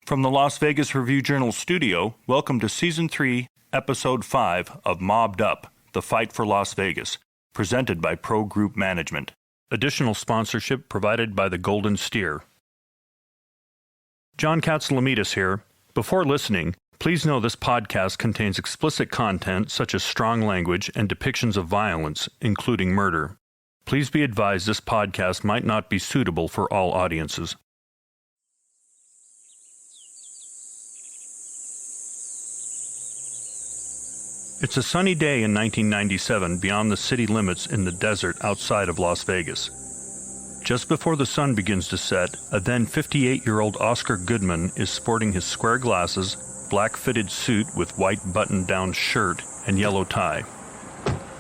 From the Las Vegas Review-Journal studio, welcome to Season 3, Episode 5 of Mobbed Up, The Fight for Las Vegas, presented by Pro Group Management. Additional sponsorship provided by the Golden Steer. John Katsilometis here. Before listening, please know this podcast contains explicit content such as strong language and depictions of violence, including murder. Please be advised this podcast might not be suitable for all audiences. It's a sunny day in 1997 beyond the city limits in the desert outside of Las Vegas. Just before the sun begins to set, a then 58-year-old Oscar Goodman is sporting his square glasses, black fitted suit with white button-down shirt, and yellow tie.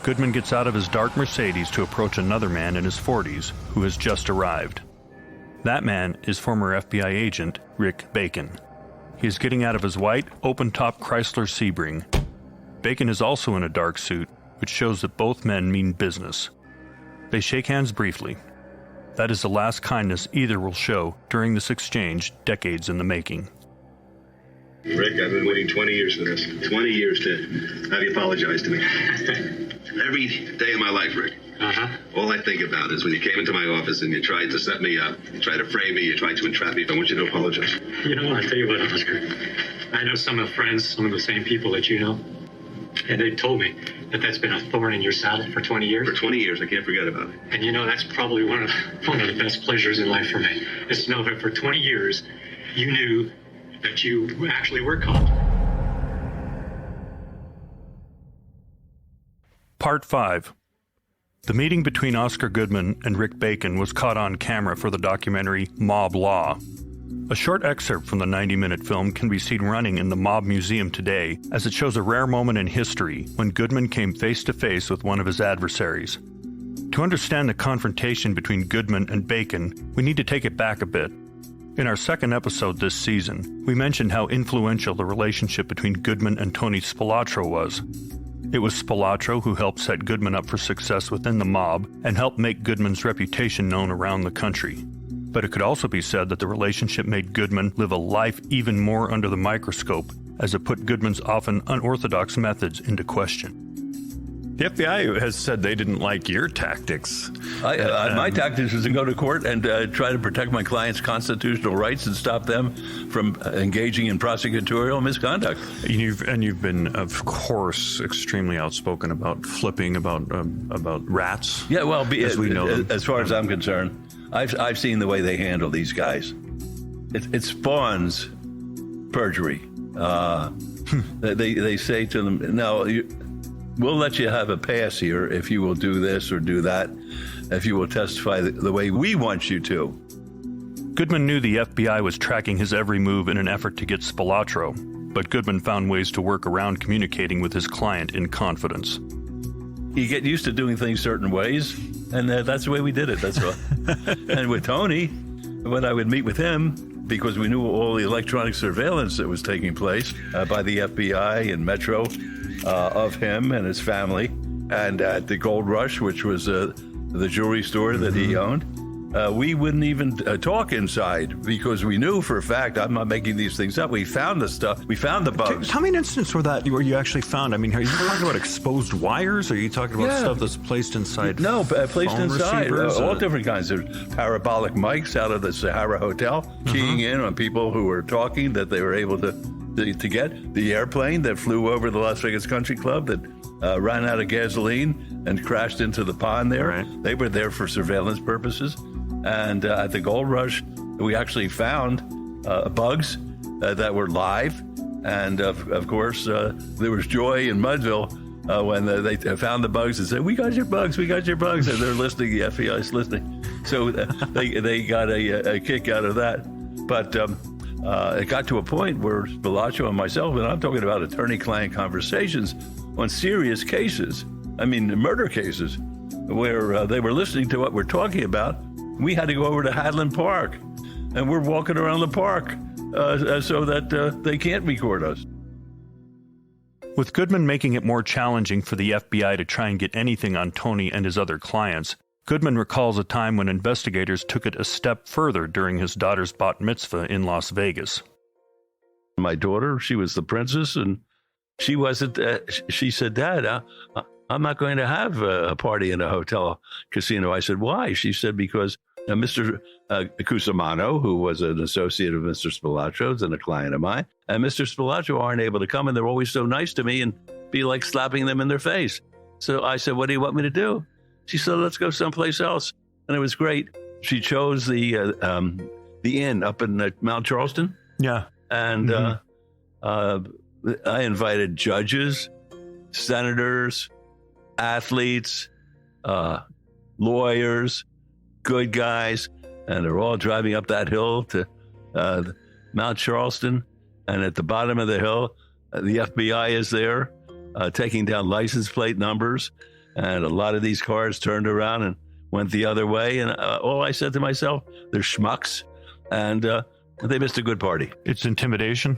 Goodman gets out of his dark Mercedes to approach another man in his 40s who has just arrived. That man is former FBI agent Rick Bacon. He is getting out of his white, open-top Chrysler Sebring. Bacon is also in a dark suit, which shows that both men mean business. They shake hands briefly. That is the last kindness either will show during this exchange, decades in the making. Rick, I've been waiting 20 years for this. 20 years to have you apologize to me. Every day of my life, Rick. All I think about is when you came into my office and you tried to set me up, you tried to frame me, you tried to entrap me, but I want you to apologize. You know, I'll tell you what, Oscar. I know some of the friends, some of the same people that you know. And they told me that that's been a thorn in your saddle for 20 years. For 20 years, I can't forget about it. And you know, that's probably one of the best pleasures in life for me, is to know that for 20 years, you knew that you actually were caught. Part 5. The meeting between Oscar Goodman and Rick Bacon was caught on camera for the documentary Mob Law. A short excerpt from the 90-minute film can be seen running in the Mob Museum today, as it shows a rare moment in history when Goodman came face-to-face with one of his adversaries. To understand the confrontation between Goodman and Bacon, we need to take it back a bit. In our second episode this season, we mentioned how influential the relationship between Goodman and Tony Spilotro was. It was Spilotro who helped set Goodman up for success within the mob and helped make Goodman's reputation known around the country. But it could also be said that the relationship made Goodman live a life even more under the microscope, as it put Goodman's often unorthodox methods into question. The FBI has said they didn't like your tactics. My tactics was to go to court and try to protect my clients' constitutional rights and stop them from engaging in prosecutorial misconduct. You've been, of course, extremely outspoken about flipping, about rats. Yeah, well, as we know them. As far as I'm concerned, I've seen the way they handle these guys. It spawns perjury. They say to them, "No, we'll let you have a pass here if you will do this or do that, if you will testify the way we want you to." Goodman knew the FBI was tracking his every move in an effort to get Spilotro, but Goodman found ways to work around communicating with his client in confidence. You get used to doing things certain ways, and that's the way we did it, that's all. And with Tony, when I would meet with him, because we knew all the electronic surveillance that was taking place by the FBI and Metro of him and his family, and at the Gold Rush, which was the jewelry store that he owned, we wouldn't even talk inside because we knew for a fact, I'm not making these things up, we found the stuff, we found the bugs. Tell me an instance where you actually found, I mean, are you talking about exposed wires, or are you talking about stuff that's placed inside? No, placed inside, all or? Different kinds. There's parabolic mics out of the Sahara Hotel, keying in on people who were talking that they were able to get. The airplane that flew over the Las Vegas Country Club that ran out of gasoline and crashed into the pond there. Right. They were there for surveillance purposes. And at the Gold Rush, we actually found bugs that were live. And of course, there was joy in Mudville when they found the bugs and said, "We got your bugs, we got your bugs." And they're listening, the FBI's listening. So they got a kick out of that. But it got to a point where Spilotro and myself, and I'm talking about attorney-client conversations on serious cases, I mean murder cases, where they were listening to what we're talking about. We had to go over to Hadland Park, and we're walking around the park so that they can't record us. With Goodman making it more challenging for the FBI to try and get anything on Tony and his other clients, Goodman recalls a time when investigators took it a step further during his daughter's bat mitzvah in Las Vegas. My daughter, she was the princess, and she wasn't. She said, "Dad, I'm not going to have a party in a hotel casino." I said, "Why?" She said, "Because Mr. Cusimano, who was an associate of Mr. Spilaccio's and a client of mine, and Mr. Spilaccio aren't able to come, and they're always so nice to me and be like slapping them in their face." So I said, "What do you want me to do?" She said, "Let's go someplace else." And it was great. She chose the inn up in Mount Charleston. Yeah. And I invited judges, senators, athletes, lawyers, good guys, and they're all driving up that hill to Mount Charleston. And at the bottom of the hill, the FBI is there taking down license plate numbers. And a lot of these cars turned around and went the other way. And all I said to myself, they're schmucks. And they missed a good party. It's intimidation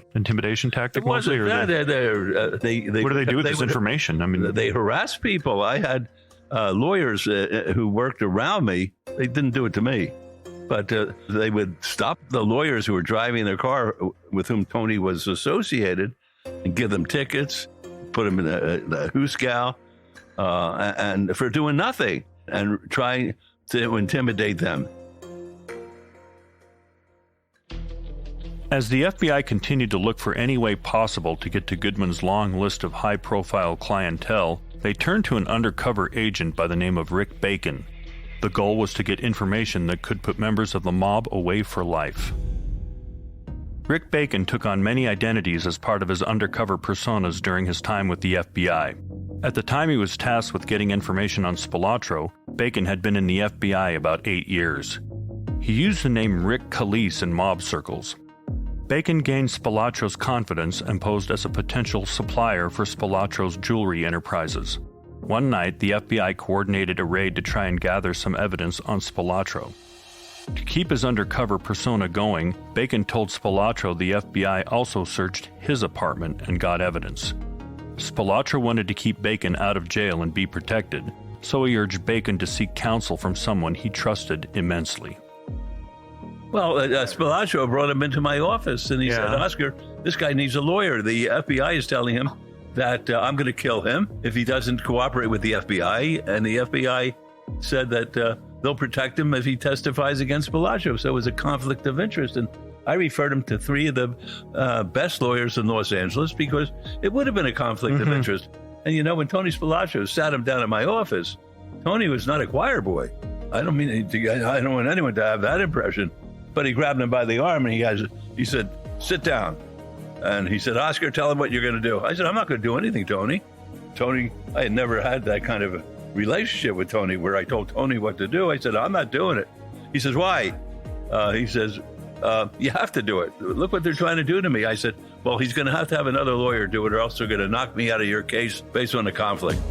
tactic mostly? What do they do with this information? I mean, they harass people. I had lawyers who worked around me. They didn't do it to me, but they would stop the lawyers who were driving their car with whom Tony was associated and give them tickets, put them in the hoosegow, and for doing nothing and trying to intimidate them. As the FBI continued to look for any way possible to get to Goodman's long list of high-profile clientele, they turned to an undercover agent by the name of Rick Bacon. The goal was to get information that could put members of the mob away for life. Rick Bacon took on many identities as part of his undercover personas during his time with the FBI. At the time he was tasked with getting information on Spilaccio, Bacon had been in the FBI about 8 years. He used the name Rick Calise in mob circles. Bacon gained Spilaccio's confidence and posed as a potential supplier for Spilaccio's jewelry enterprises. One night, the FBI coordinated a raid to try and gather some evidence on Spilaccio. To keep his undercover persona going, Bacon told Spilaccio the FBI also searched his apartment and got evidence. Spilaccio wanted to keep Bacon out of jail and be protected, so he urged Bacon to seek counsel from someone he trusted immensely. Well, Spilaccio brought him into my office, and he said, "Oscar, this guy needs a lawyer. The FBI is telling him that I'm going to kill him if he doesn't cooperate with the FBI, and the FBI said that they'll protect him if he testifies against Spilaccio." So it was a conflict of interest, and I referred him to 3 of the best lawyers in Los Angeles because it would have been a conflict of interest. And you know, when Tony Spilaccio sat him down in my office, Tony was not a choir boy. I don't want anyone to have that impression. But he grabbed him by the arm and he said, "Sit down." And he said, "Oscar, tell him what you're going to do." I said, "I'm not going to do anything, Tony." I had never had that kind of a relationship with Tony where I told Tony what to do. I said, "I'm not doing it." He says, "Why?" He says, "You have to do it. Look what they're trying to do to me." I said, "Well, he's going to have another lawyer do it or else they're going to knock me out of your case based on the conflict."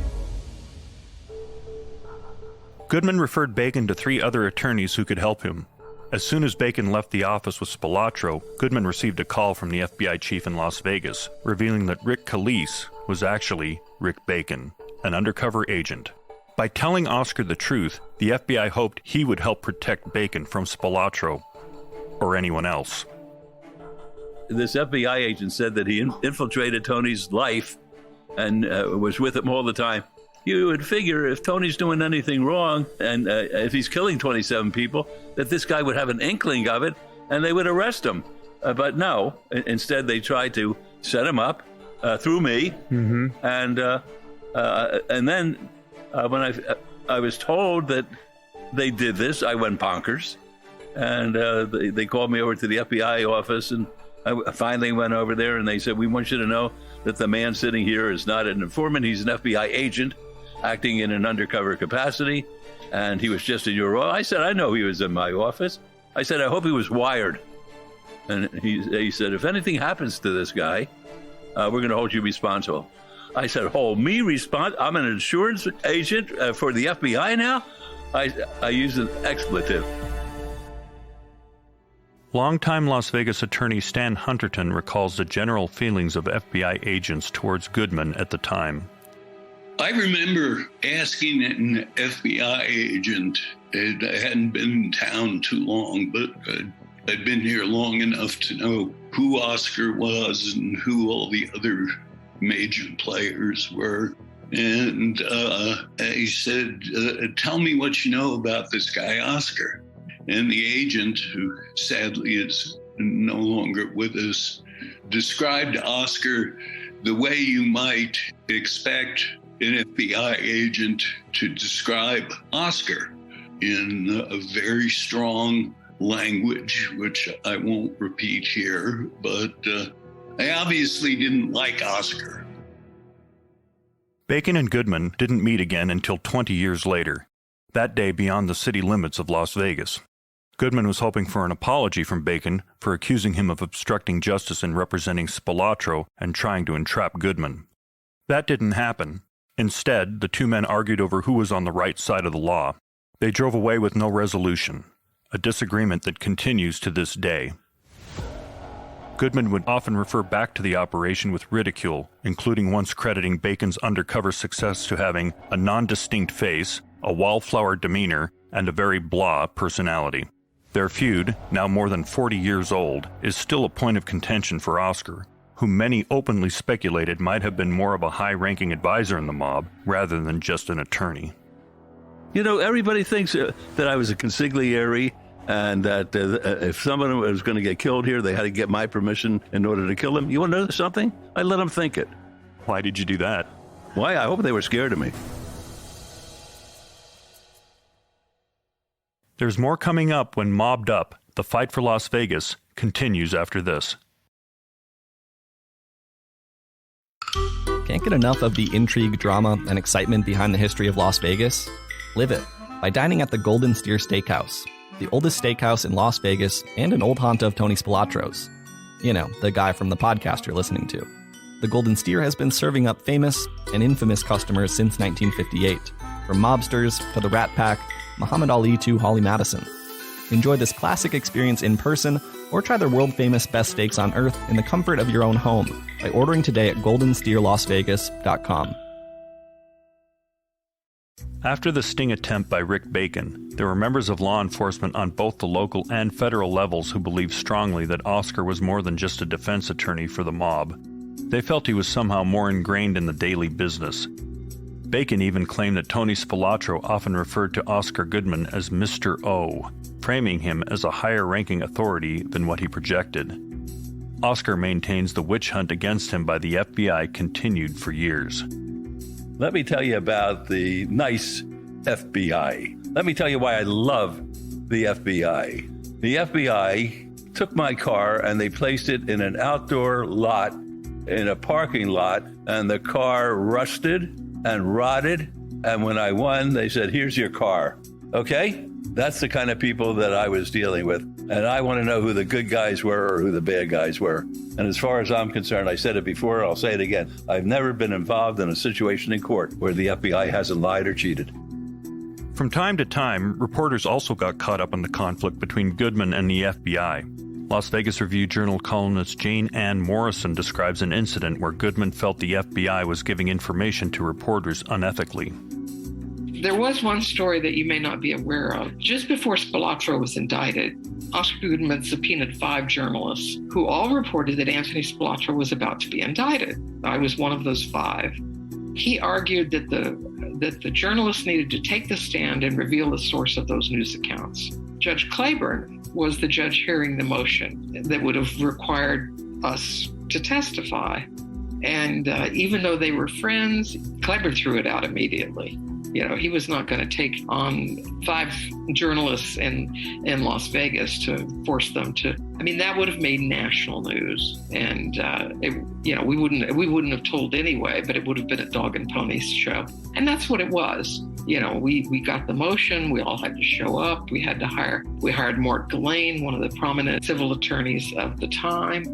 Goodman referred Bacon to 3 other attorneys who could help him. As soon as Bacon left the office with Spilaccio, Goodman received a call from the FBI chief in Las Vegas, revealing that Rick Calise was actually Rick Bacon, an undercover agent. By telling Oscar the truth, the FBI hoped he would help protect Bacon from Spilaccio or anyone else. This FBI agent said that he infiltrated Tony's life and was with him all the time. You would figure if Tony's doing anything wrong and if he's killing 27 people, that this guy would have an inkling of it and they would arrest him. But no, instead they tried to set him up through me. And then when I was told that they did this, I went bonkers. And they called me over to the FBI office, and I finally went over there and they said, "We want you to know that the man sitting here is not an informant. He's an FBI agent acting in an undercover capacity, and he was just in your office." I said, "I know he was in my office." I said, "I hope he was wired." And he said, "If anything happens to this guy, we're going to hold you responsible." I said, "Hold me responsible? I'm an insurance agent for the FBI now?" I used an expletive. Longtime Las Vegas attorney Stan Hunterton recalls the general feelings of FBI agents towards Goodman at the time. I remember asking an FBI agent, I hadn't been in town too long, but I'd been here long enough to know who Oscar was and who all the other major players were. And he said, tell me what you know about this guy, Oscar. And the agent, who sadly is no longer with us, described Oscar the way you might expect an FBI agent to describe Oscar, in a very strong language, which I won't repeat here, but I obviously didn't like Oscar. Bacon and Goodman didn't meet again until 20 years later, that day beyond the city limits of Las Vegas. Goodman was hoping for an apology from Bacon for accusing him of obstructing justice in representing Spilatro and trying to entrap Goodman. That didn't happen. Instead, the two men argued over who was on the right side of the law. They drove away with no resolution, a disagreement that continues to this day. Goodman would often refer back to the operation with ridicule, including once crediting Bacon's undercover success to having a non-distinct face, a wallflower demeanor, and a very blah personality. Their feud, now more than 40 years old, is still a point of contention for Oscar, whom many openly speculated might have been more of a high-ranking advisor in the mob rather than just an attorney. You know, everybody thinks that I was a consigliere and that if someone was going to get killed here, they had to get my permission in order to kill them. You want to know something? I let them think it. Why did you do that? Why? I hope they were scared of me. There's more coming up when Mobbed Up, the fight for Las Vegas, continues after this. Can't get enough of the intrigue, drama, and excitement behind the history of Las Vegas? Live it by dining at the Golden Steer Steakhouse, the oldest steakhouse in Las Vegas and an old haunt of Tony Spilatro's. You know, the guy from the podcast you're listening to. The Golden Steer has been serving up famous and infamous customers since 1958, from mobsters to the Rat Pack, Muhammad Ali to Holly Madison. Enjoy this classic experience in person or try their world-famous best steaks on earth in the comfort of your own home by ordering today at goldensteerlasvegas.com. After the sting attempt by Rick Bacon, there were members of law enforcement on both the local and federal levels who believed strongly that Oscar was more than just a defense attorney for the mob. They felt he was somehow more ingrained in the daily business. Bacon even claimed that Tony Spilatro often referred to Oscar Goodman as Mr. O, framing him as a higher-ranking authority than what he projected. Oscar maintains the witch hunt against him by the FBI continued for years. Let me tell you about the nice FBI. Let me tell you why I love the FBI. The FBI took my car and they placed it in an outdoor lot, in a parking lot, and the car rusted and rotted. And when I won, they said, here's your car. Okay? That's the kind of people that I was dealing with. And I want to know who the good guys were or who the bad guys were. And as far as I'm concerned, I said it before, I'll say it again. I've never been involved in a situation in court where the FBI hasn't lied or cheated. From time to time, reporters also got caught up in the conflict between Goodman and the FBI. Las Vegas Review-Journal columnist Jane Ann Morrison describes an incident where Goodman felt the FBI was giving information to reporters unethically. There was one story that you may not be aware of. Just before Spilatro was indicted, Oscar Goodman subpoenaed 5 journalists who all reported that Anthony Spilatro was about to be indicted. I was one of those 5. He argued that the journalists needed to take the stand and reveal the source of those news accounts. Judge Claiborne was the judge hearing the motion that would have required us to testify. And even though they were friends, Claiborne threw it out immediately. You know, he was not going to take on 5 journalists in Las Vegas to force them to. I mean, that would have made national news, and we wouldn't have told anyway. But it would have been a dog and ponies show, and that's what it was. You know, we got the motion. We all had to show up. We hired Mark Ghislaine, one of the prominent civil attorneys of the time.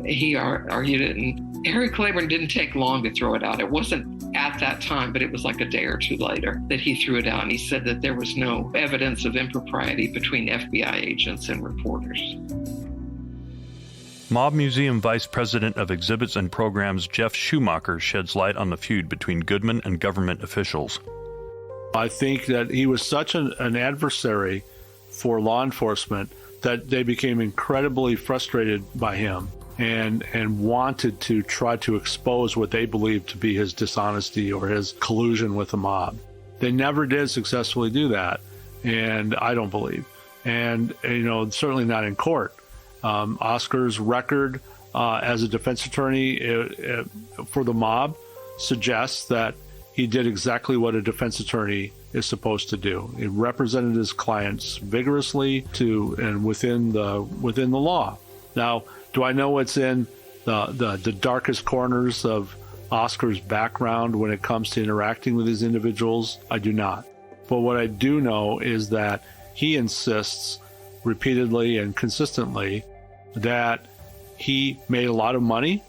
He argued it, and Harry Claiborne didn't take long to throw it out. It wasn't at that time, but it was like a day or two later that he threw it out, and he said that there was no evidence of impropriety between FBI agents and reporters. Mob Museum Vice President of Exhibits and Programs Jeff Schumacher sheds light on the feud between Goodman and government officials. I think that he was such an adversary for law enforcement that they became incredibly frustrated by him and wanted to try to expose what they believed to be his dishonesty or his collusion with the mob. They never did successfully do that, and I don't believe. And, certainly not in court. Oscar's record as a defense attorney for the mob suggests that he did exactly what a defense attorney is supposed to do. He represented his clients vigorously and within the law. Now, do I know what's in the darkest corners of Oscar's background when it comes to interacting with these individuals? I do not. But what I do know is that he insists repeatedly and consistently that he made a lot of money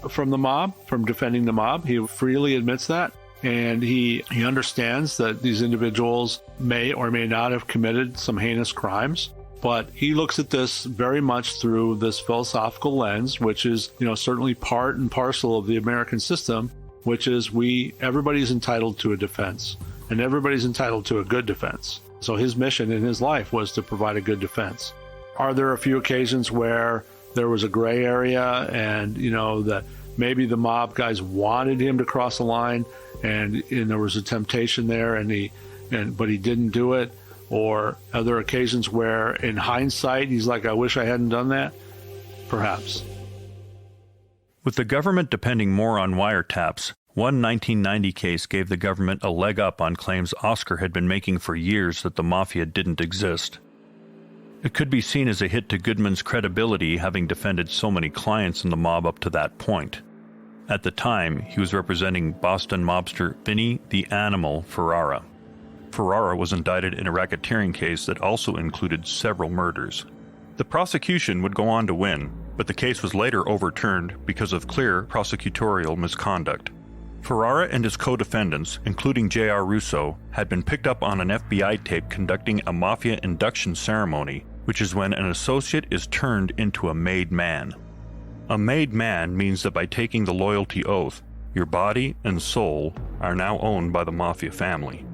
from the mob, from defending the mob. He freely admits that. And he understands that these individuals may or may not have committed some heinous crimes. But he looks at this very much through this philosophical lens, which is, certainly part and parcel of the American system, which is everybody's entitled to a defense, and everybody's entitled to a good defense. So his mission in his life was to provide a good defense. Are there a few occasions where there was a gray area and, that maybe the mob guys wanted him to cross the line and there was a temptation there but he didn't do it? Or are there occasions where, in hindsight, he's like, I wish I hadn't done that? Perhaps. With the government depending more on wiretaps, one 1990 case gave the government a leg up on claims Oscar had been making for years that the mafia didn't exist. It could be seen as a hit to Goodman's credibility, having defended so many clients in the mob up to that point. At the time, he was representing Boston mobster Vinny the Animal Ferrara. Ferrara was indicted in a racketeering case that also included several murders. The prosecution would go on to win, but the case was later overturned because of clear prosecutorial misconduct. Ferrara and his co-defendants, including J.R. Russo, had been picked up on an FBI tape conducting a mafia induction ceremony, which is when an associate is turned into a made man. A made man means that by taking the loyalty oath, your body and soul are now owned by the mafia family.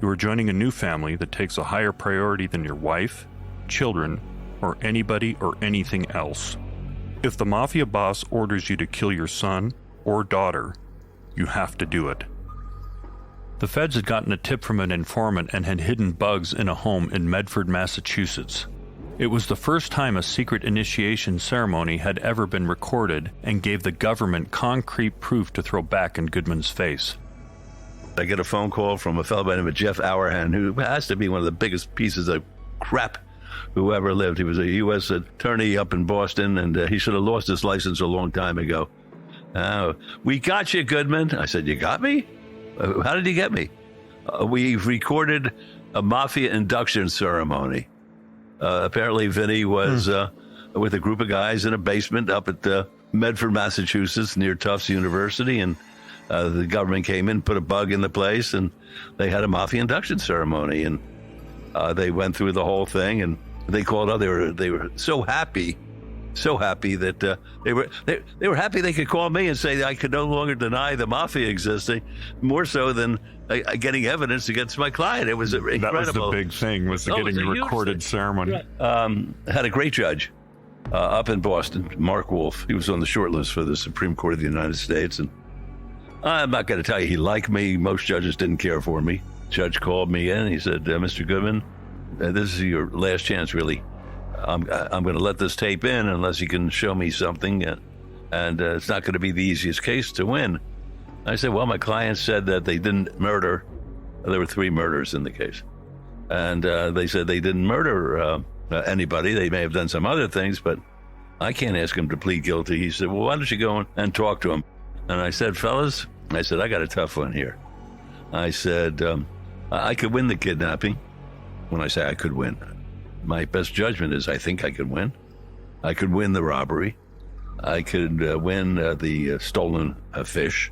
You are joining a new family that takes a higher priority than your wife, children, or anybody or anything else. If the mafia boss orders you to kill your son or daughter, you have to do it. The feds had gotten a tip from an informant and had hidden bugs in a home in Medford, Massachusetts. It was the first time a secret initiation ceremony had ever been recorded and gave the government concrete proof to throw back in Goodman's face. I get a phone call from a fellow by the name of Jeff Auerhan, who has to be one of the biggest pieces of crap who ever lived. He was a U.S. attorney up in Boston, and he should have lost his license a long time ago. We got you, Goodman. I said, you got me? How did you get me? We've recorded a mafia induction ceremony. Apparently, Vinny was with a group of guys in a basement up at Medford, Massachusetts, near Tufts University, and the government came in, put a bug in the place, and they had a mafia induction ceremony, and they went through the whole thing, and they called out. They were so happy that they were happy they could call me and say I could no longer deny the mafia existing, more so than getting evidence against my client. It was incredible. That was the big thing, was getting the recorded ceremony. Had a great judge up in Boston, Mark Wolf. He was on the short list for the Supreme Court of the United States, and I'm not going to tell you he liked me. Most judges didn't care for me. Judge called me in. He said, Mr. Goodman, this is your last chance, really. I'm going to let this tape in unless you can show me something, and it's not going to be the easiest case to win. I said, well, my client said that they didn't murder. There were 3 murders in the case. And they said they didn't murder anybody. They may have done some other things, but I can't ask him to plead guilty. He said, well, why don't you go and talk to him? And I said, fellas, I got a tough one here. I said, I could win the kidnapping. When I say I could win, my best judgment is I think I could win. I could win the robbery. I could win the stolen fish.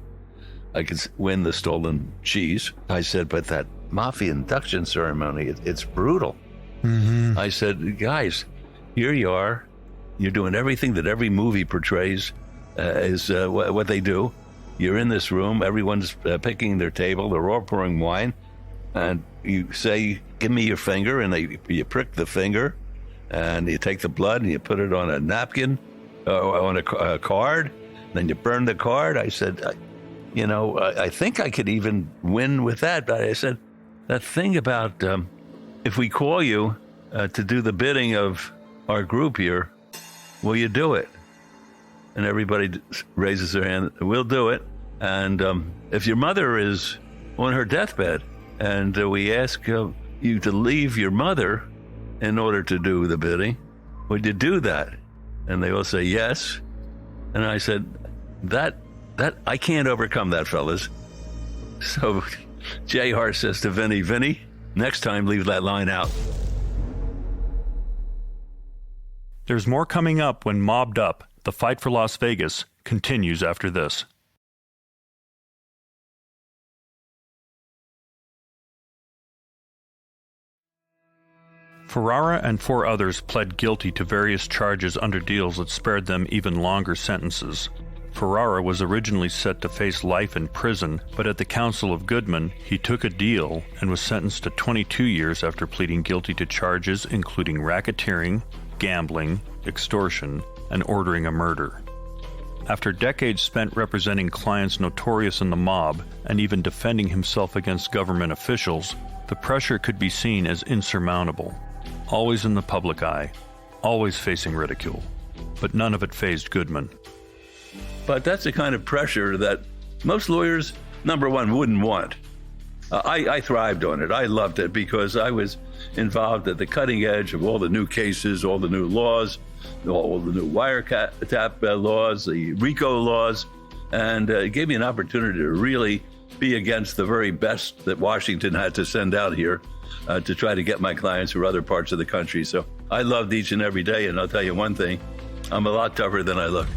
I could win the stolen cheese. I said, but that mafia induction ceremony, it's brutal. Mm-hmm. I said, guys, here you are. You're doing everything that every movie portrays is what they do. You're in this room. Everyone's picking their table. They're all pouring wine. And you say, give me your finger. And you prick the finger. and you take the blood and you put it on a napkin, on a card, then you burn the card. I said, I think I could even win with that. But I said, that thing about if we call you to do the bidding of our group here, will you do it? And everybody raises their hand. We'll do it. And if your mother is on her deathbed and we ask you to leave your mother in order to do the bidding, would you do that? And they all say yes. And I said, that I can't overcome that, fellas. So Jay Hart says to Vinny, next time leave that line out. There's more coming up when Mobbed Up, the fight for Las Vegas, continues after this. Ferrara and 4 others pled guilty to various charges under deals that spared them even longer sentences. Ferrara was originally set to face life in prison, but at the counsel of Goodman, he took a deal and was sentenced to 22 years after pleading guilty to charges including racketeering, gambling, extortion, and ordering a murder. After decades spent representing clients notorious in the mob and even defending himself against government officials, the pressure could be seen as insurmountable. Always in the public eye, always facing ridicule. But none of it fazed Goodman. But that's the kind of pressure that most lawyers, number one, wouldn't want. I thrived on it. I loved it because I was involved at the cutting edge of all the new cases, all the new laws, all the new wiretap laws, the RICO laws, and it gave me an opportunity to really be against the very best that Washington had to send out here to try to get my clients through other parts of the country. So I loved each and every day, and I'll tell you one thing, I'm a lot tougher than I look.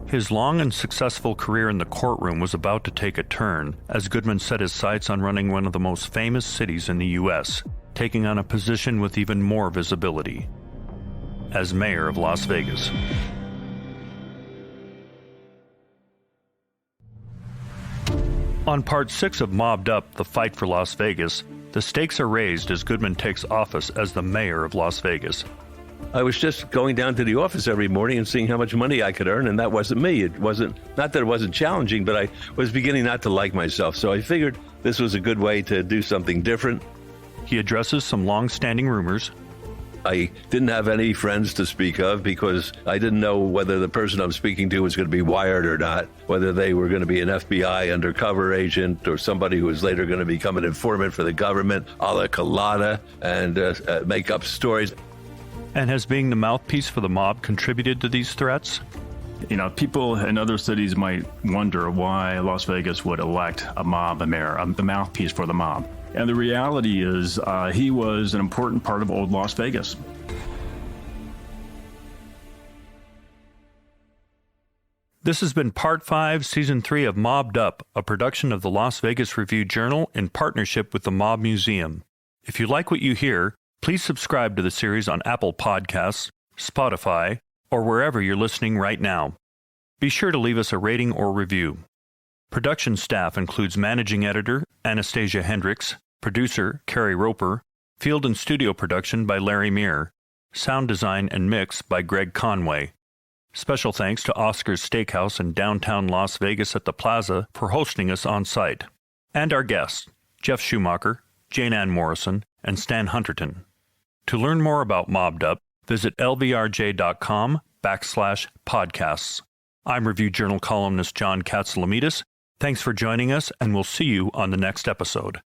His long and successful career in the courtroom was about to take a turn as Goodman set his sights on running one of the most famous cities in the U.S., taking on a position with even more visibility as mayor of Las Vegas. On part 6 of Mobbed Up, the fight for Las Vegas, the stakes are raised as Goodman takes office as the mayor of Las Vegas. I was just going down to the office every morning and seeing how much money I could earn, and that wasn't me. It wasn't, not that it wasn't challenging, but I was beginning not to like myself. So I figured this was a good way to do something different. He addresses some long-standing rumors. I didn't have any friends to speak of because I didn't know whether the person I'm speaking to was going to be wired or not, whether they were going to be an FBI undercover agent or somebody who was later going to become an informant for the government, a la Colada, and make up stories. And has being the mouthpiece for the mob contributed to these threats? People in other cities might wonder why Las Vegas would elect a mayor, the mouthpiece for the mob. And the reality is he was an important part of old Las Vegas. This has been Part 5, Season 3 of Mobbed Up, a production of the Las Vegas Review-Journal in partnership with the Mob Museum. If you like what you hear, please subscribe to the series on Apple Podcasts, Spotify, or wherever you're listening right now. Be sure to leave us a rating or review. Production staff includes Managing Editor Anastasia Hendricks, Producer Carrie Roper, Field and Studio Production by Larry Meir, Sound Design and Mix by Greg Conway. Special thanks to Oscar's Steakhouse in downtown Las Vegas at the Plaza for hosting us on site. And our guests, Jeff Schumacher, Jane Ann Morrison, and Stan Hunterton. To learn more about Mobbed Up, visit lvrj.com/podcasts. I'm Review Journal columnist John Katsalamidis. Thanks for joining us, and we'll see you on the next episode.